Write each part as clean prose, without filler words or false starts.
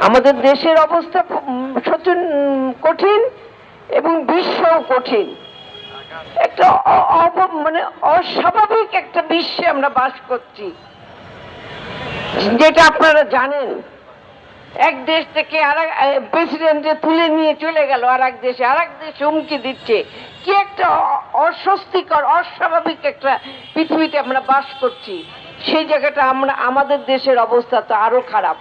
আমাদের দেশের অবস্থা কঠিন এবং বিশ্বও কঠিন। একটা মানে অস্বাভাবিক একটা বিশ্বে আমরা বাস করছি, যেটা আপনারা জানেন। এক দেশ থেকে আরেক প্রেসিডেন্টে তুলে নিয়ে চলে গেল আরেক দেশে, আরেক দেশে হুমকি দিচ্ছে। কি একটা অস্বস্তিকর অস্বাভাবিক একটা পৃথিবীতে আমরা বাস করছি। সেই জায়গাটা আমাদের দেশের অবস্থা তো আরো খারাপ,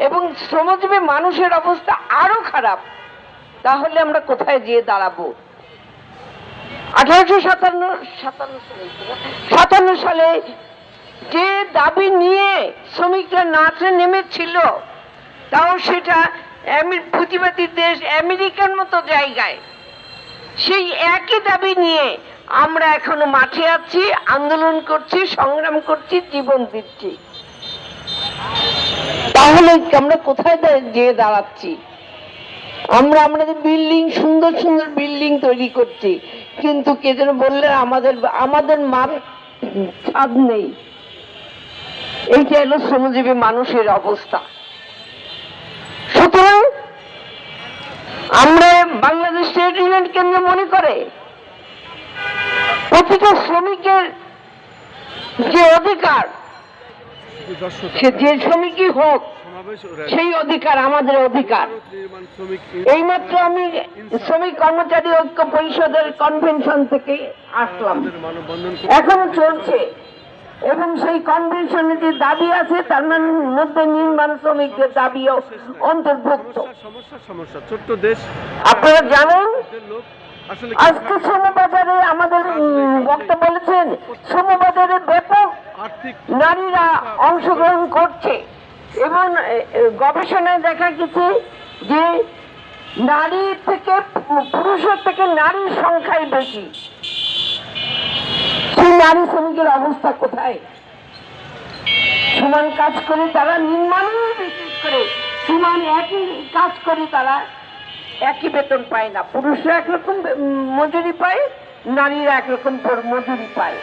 এবং শ্রমজীবী মানুষের অবস্থা আরো খারাপ। তাহলে আমরা কোথায় গিয়ে দাঁড়াবো? 1857 সালে যে দাবি নিয়ে শ্রমিকরা নাচে নেমেছিল, তাও সেটা পুঁজিবাদী দেশ আমেরিকার মতো জায়গায়, সেই একই দাবি নিয়ে আমরা এখনো মাঠে আছি, আন্দোলন করছি, সংগ্রাম করছি, জীবন দিচ্ছি। তাহলে আমরা কোথায় গিয়ে দাঁড়াচ্ছি? আমাদের বিল্ডিং, সুন্দর সুন্দর বিল্ডিং তৈরি করছি, কিন্তু কে যেন বললেন আমাদের মাপ ছাদ নেই। এইটা হলো শ্রমজীবী মানুষের অবস্থা। সুতরাং আমরা বাংলাদেশ ট্রেড ইউনিয়ন কেন্দ্র মনে করে প্রতিটা শ্রমিকের যে অধিকার, সে যে শ্রমিকই হোক, সেই অধিকার আমাদের অধিকার। এইমাত্র আমি শ্রমিক কর্মচারী ঐক্য পরিষদের কনভেনশন থেকে আসলাম, এখনো চলছে, এবং সেই কনভেনশনে যে দাবি আছে তার মধ্যে নির্মাণ শ্রমিকদের দাবিও অন্তর্ভুক্ত। আপনারা জানেন, আজকে শ্রমবাজারে আমাদের বক্তা বলেছেন, শ্রমবাজারে ব্যাপক নারীরা অংশগ্রহণ করছে, এবং গবেষণায় দেখা গেছে যে নারীর থেকে পুরুষের থেকে নারীর সংখ্যাই বেশি। সেই নারী শ্রমিকের অবস্থা কোথায়? সমান কাজ করে তারা, নির্মাণ বিশেষ করে সমান একই কাজ করে তারা একই বেতন পায় না। পুরুষরা একরকম মজুরি পায়, নারীরা একরকম মজুরি পায়।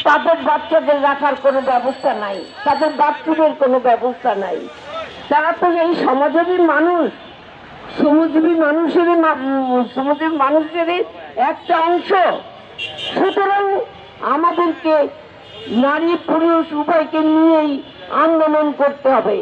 তাদের বাচ্চাদের রাখার কোনো ব্যবস্থা নাই, তাদের বাথরুমের কোনো ব্যবস্থা নাই। তারা তো এই সমাজেরই মানুষ, শ্রমজীবী মানুষেরই একটা অংশ। সুতরাং আমাদেরকে নারী পুরুষ উভয়কে নিয়েই আন্দোলন করতে হবে।